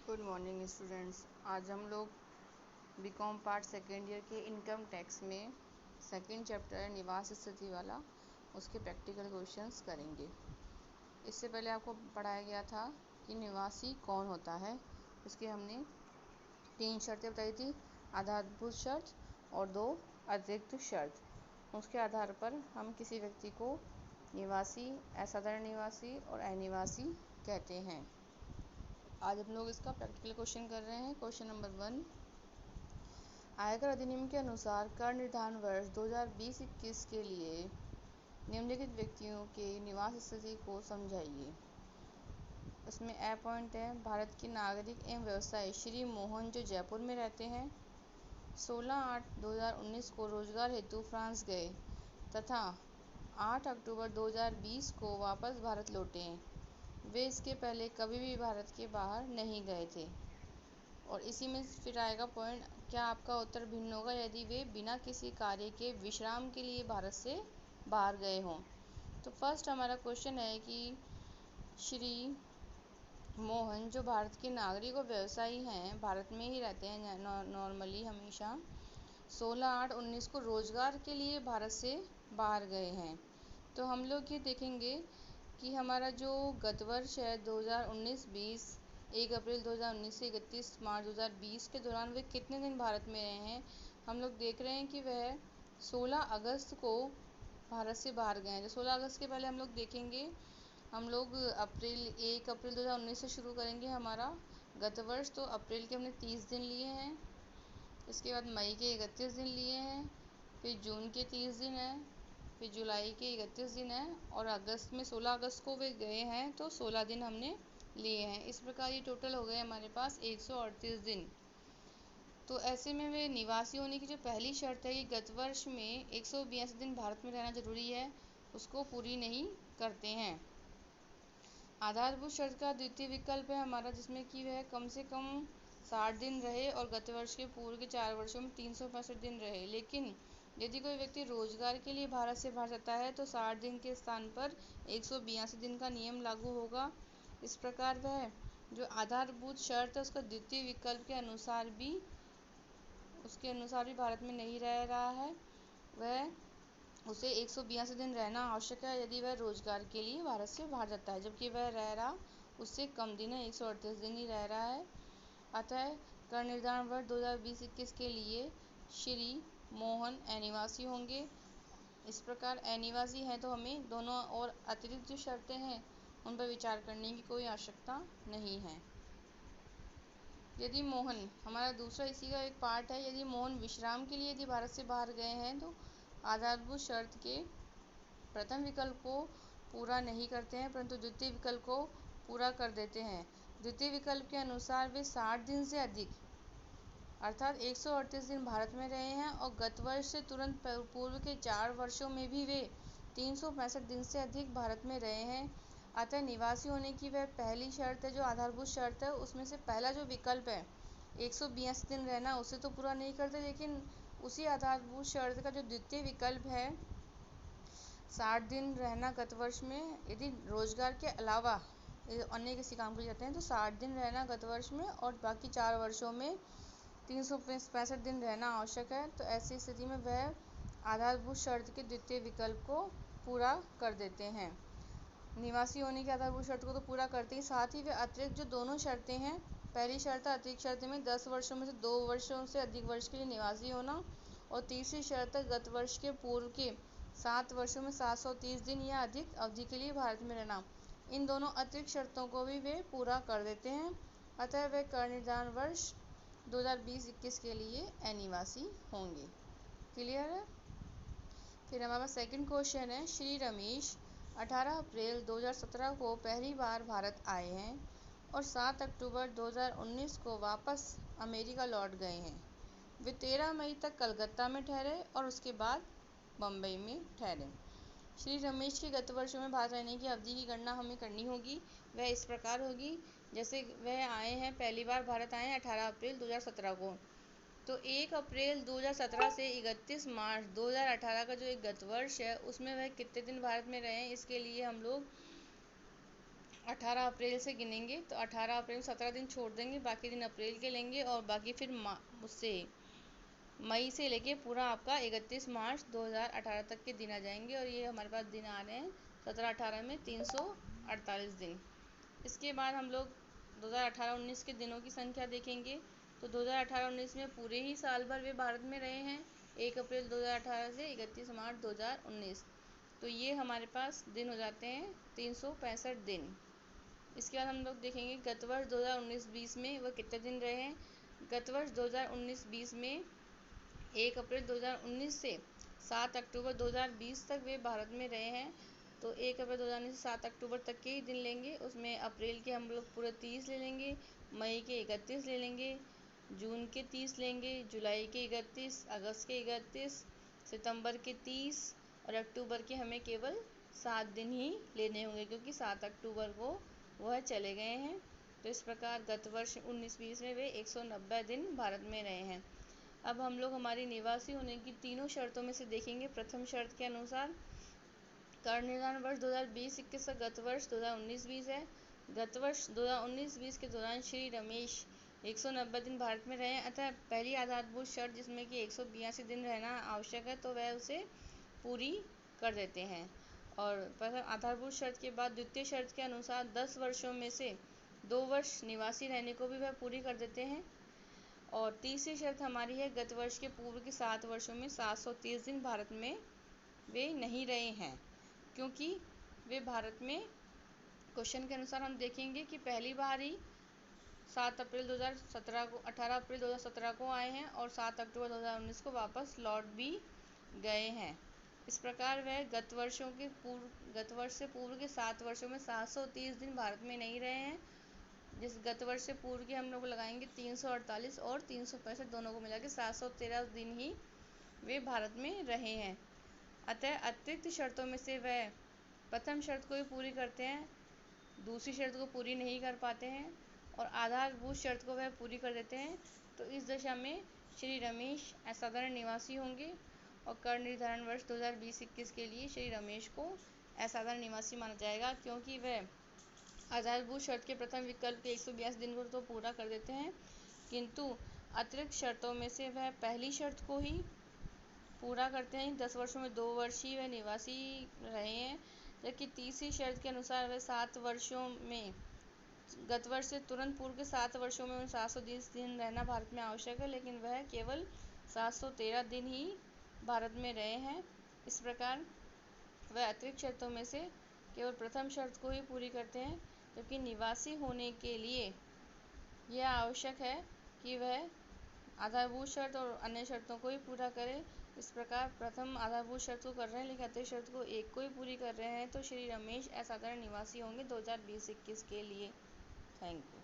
Good morning students. आज हम लोग बीकॉम पार्ट सेकेंड ईयर के इनकम टैक्स में सेकेंड चैप्टर है निवास स्थिति वाला, उसके प्रैक्टिकल क्वेश्चंस करेंगे। इससे पहले आपको पढ़ाया गया था कि निवासी कौन होता है। उसके हमने 3 शर्तें बताई थी, आधारभूत शर्त और 2 अतिरिक्त शर्त। उसके आधार पर हम किसी व्यक्ति को निवासी, असाधारण निवासी और अनिवासी कहते हैं। आज हम लोग इसका प्रैक्टिकल क्वेश्चन कर रहे हैं। क्वेश्चन नंबर 1, आयकर अधिनियम के अनुसार कर निर्धारण वर्ष 2020-21 के लिए निम्नलिखित व्यक्तियों के निवास स्थिति को समझाइए। उसमें ए पॉइंट है, भारत के नागरिक एवं व्यवसायी श्री मोहन जो जयपुर में रहते हैं, 16/8/2019 को रोजगार हेतु फ्रांस गए तथा 8 अक्टूबर 2020 को वापस भारत लौटे हैं। वे इसके पहले कभी भी भारत के बाहर नहीं गए थे। और इसी में फिर आएगा पॉइंट, क्या आपका उत्तर भिन्न होगा यदि वे बिना किसी कार्य के विश्राम के लिए भारत से बाहर गए हों। तो फर्स्ट हमारा क्वेश्चन है कि श्री मोहन जो भारत के नागरिक और व्यवसायी हैं, भारत में ही रहते हैं नॉर्मली हमेशा, 16/8/19 को रोजगार के लिए भारत से बाहर गए हैं। तो हम लोग ये देखेंगे कि हमारा जो गत वर्ष है 2019-20, 1 अप्रैल 2019 से 31 मार्च 2020 के दौरान वे कितने दिन भारत में रहे हैं। हम लोग देख रहे हैं कि वह 16 अगस्त को भारत से बाहर गए हैं। तो 16 अगस्त के पहले हम लोग देखेंगे, हम लोग 1 अप्रैल 2019 से शुरू करेंगे हमारा गत वर्ष। तो अप्रैल के हमने 30 दिन लिए हैं, इसके बाद मई के 31 दिन लिए हैं, फिर जून के 30 दिन हैं, फिर जुलाई के 31 दिन है और अगस्त में 16 अगस्त को वे गए हैं तो 16 दिन हमने लिए हैं। इस प्रकार ये टोटल हो गए हमारे पास 138 दिन। तो ऐसे में वे निवासी होने की जो पहली शर्त है कि गत वर्ष में 182 दिन भारत में रहना जरूरी है, उसको पूरी नहीं करते हैं। आधारभूत शर्त का द्वितीय विकल्प है हमारा, जिसमें कि वह कम से कम 60 दिन रहे और गत वर्ष के पूर्व के 4 वर्षों में 365 दिन रहे। लेकिन यदि कोई व्यक्ति रोजगार के लिए भारत से बाहर जाता है तो 60 दिन के स्थान पर 182 दिन का नियम लागू होगा। इस प्रकार वह जो आधारभूत शर्त है उसका द्वितीय विकल्प के अनुसार भी भारत में नहीं रह रहा है, वह उसे 182 दिन रहना आवश्यक है यदि वह रोजगार के लिए भारत से बाहर जाता है, जबकि वह रह रहा उससे कम दिन है, 138 दिन ही रह रहा है। अतः कर निर्धारण वर्ष 2020-21 के लिए श्री मोहन अनिवासी होंगे। इस प्रकार अनिवासी हैं तो हमें दोनों और अतिरिक्त जो शर्तें हैं उन पर विचार करने की कोई आवश्यकता नहीं है। यदि मोहन, हमारा दूसरा इसी का एक पार्ट है, यदि मोहन विश्राम के लिए यदि भारत से बाहर गए हैं तो आधारभूत शर्त के प्रथम विकल्प को पूरा नहीं करते हैं परंतु द्वितीय विकल्प को पूरा कर देते हैं। द्वितीय विकल्प के अनुसार वे 60 दिन से अधिक अर्थात 138 दिन भारत में रहे हैं और गत वर्ष से तुरंत पूर्व के 4 वर्षों में भी वे 365 दिन से अधिक भारत में रहे हैं। अतः निवासी होने की वह पहली शर्त है जो आधारभूत शर्त है, उसमें से पहला जो विकल्प है 182 दिन रहना, उसे तो पूरा नहीं करते, लेकिन उसी आधारभूत शर्त का जो द्वितीय विकल्प है 60 दिन रहना गत वर्ष में, यदि रोजगार के अलावा अन्य किसी काम के लिए जाते हैं तो 60 दिन रहना गत वर्ष में और बाकी 4 वर्षों में 365 दिन रहना आवश्यक है। तो ऐसी स्थिति में वह आधारभूत शर्त के द्वितीय विकल्प को पूरा कर देते हैं। निवासी होने की आधारभूत शर्त को तो पूरा करते ही, साथ ही वे अतिरिक्त जो दोनों शर्तें हैं, पहली शर्त अतिरिक्त शर्त में 10 वर्षों में से 2 वर्षों से अधिक वर्ष के लिए निवासी होना और तीसरी शर्त है गत वर्ष के पूर्व के 7 वर्षों में 730 दिन या अधिक अवधि के लिए भारत में रहना। इन दोनों अतिरिक्त शर्तों को भी वे पूरा कर देते हैं। अतः वे कर निर्धारण वर्ष 2020-21 के लिए अनिवासी होंगे। क्लियर है। फिर हमारा सेकंड क्वेश्चन है, श्री रमेश 18 अप्रैल 2017 को पहली बार भारत आए हैं और 7 अक्टूबर 2019 को वापस अमेरिका लौट गए हैं। वे 13 मई तक कलकत्ता में ठहरे और उसके बाद बम्बई में ठहरे। श्री रमेश के गत वर्षों में भारत रहने की अवधि की गणना हमें करनी होगी। वह इस प्रकार होगी, जैसे वह आए हैं, पहली बार भारत आए हैं 18 अप्रैल 2017 को, तो 1 अप्रैल 2017 से 31 मार्च 2018 का जो एक गत वर्ष है उसमें वह कितने दिन भारत में रहे हैं, इसके लिए हम लोग 18 अप्रैल से गिनेंगे, तो 18 अप्रैल 17 दिन छोड़ देंगे, बाकी दिन अप्रैल के लेंगे और बाकी फिर उससे मई से लेके पूरा आपका 31 मार्च 2018 तक के दिन आ जाएंगे। और ये हमारे पास दिन आ रहे हैं 17-18 में 348 दिन। इसके बाद हम लोग 2018-19 के दिनों की संख्या देखेंगे। तो 2018-19 में पूरे ही साल भर वे भारत में रहे हैं, 1 अप्रैल 2018 से 31 मार्च 2019। तो ये हमारे पास दिन हो जाते हैं 365 दिन। इसके बाद हम लोग देखेंगे गत वर्ष 2019-20 में वह कितने दिन रहे हैं। गत वर्ष 2019-20 में 1 अप्रैल 2019 से 7 अक्टूबर 2020 तक वे भारत में रहे हैं। तो 1 अप्रैल 2019 से 7 अक्टूबर तक के ही दिन लेंगे, उसमें अप्रैल के हम लोग पूरे 30 ले लेंगे, मई के 31 ले लेंगे, जून के 30 लेंगे, जुलाई के 31, अगस्त के 31, सितंबर के 30 और अक्टूबर के हमें केवल 7 दिन ही लेने होंगे क्योंकि 7 अक्टूबर को वह चले गए हैं। तो इस प्रकार गत वर्ष 19-20 में वे 190 दिन भारत में रहे हैं। अब हम लोग हमारी निवासी होने की तीनों शर्तों में से देखेंगे। प्रथम शर्त के अनुसार कर निर्धारण वर्ष 2020-21 का गत वर्ष 2019-20 है। गत वर्ष 2019-20 के दौरान श्री रमेश 190 दिन भारत में रहे हैं, अतः पहली आधारभूत शर्त जिसमें कि 182 दिन रहना आवश्यक है तो वह उसे पूरी कर देते हैं। और प्रथम आधारभूत शर्त के बाद द्वितीय शर्त के अनुसार 10 वर्षों में से 2 वर्ष निवासी रहने को भी वह पूरी कर देते हैं। और तीसरी शर्त हमारी है गत वर्ष के पूर्व के 7 वर्षों में 730 दिन भारत में वे नहीं रहे हैं, क्योंकि वे भारत में क्वेश्चन के अनुसार हम देखेंगे कि पहली बार ही 7 अप्रैल 2017 को 18 अप्रैल 2017 को आए हैं और 7 अक्टूबर 2019 को वापस लौट भी गए हैं। इस प्रकार वह गत वर्ष से पूर्व के 7 वर्षों में 730 दिन भारत में नहीं रहे हैं। जिस गत वर्ष से पूर्व के हम लोग लगाएंगे 348 और 365 दोनों को मिला के 713 दिन ही वे भारत में रहे हैं। अतः अतिरिक्त शर्तों में से वह प्रथम शर्त को भी पूरी करते हैं, दूसरी शर्त को पूरी नहीं कर पाते हैं और आधारभूत शर्त को वह पूरी कर देते हैं। तो इस दशा में श्री रमेश असाधारण निवासी होंगे और कर निर्धारण वर्ष 2020-21 के लिए श्री रमेश को असाधारण निवासी माना जाएगा, क्योंकि वह आधारभूत शर्त के प्रथम विकल्प के 182 दिन को तो पूरा कर देते हैं, किंतु अतिरिक्त शर्तों में से वह पहली शर्त को ही पूरा करते हैं। 10 वर्षों में 2 वर्ष ही वह निवासी रहे हैं, जबकि तीसरी शर्त के अनुसार वह 7 वर्षों में गत वर्ष से तुरंत पूर्व के 7 वर्षों में उन 730 दिन रहना भारत में आवश्यक है, लेकिन वह केवल 713 दिन ही भारत में रहे हैं। इस प्रकार वह अतिरिक्त शर्तों में से केवल प्रथम शर्त को ही पूरी करते हैं, जबकि निवासी होने के लिए यह आवश्यक है कि वह आधारभूत शर्त और अन्य शर्तों को ही पूरा करें। इस प्रकार प्रथम आधारभूत शर्त को कर रहे हैं लेकिन अतिरिक्त शर्त को एक को ही पूरी कर रहे हैं, तो श्री रमेश असाधारण निवासी होंगे 2020-21 के लिए। Thank you.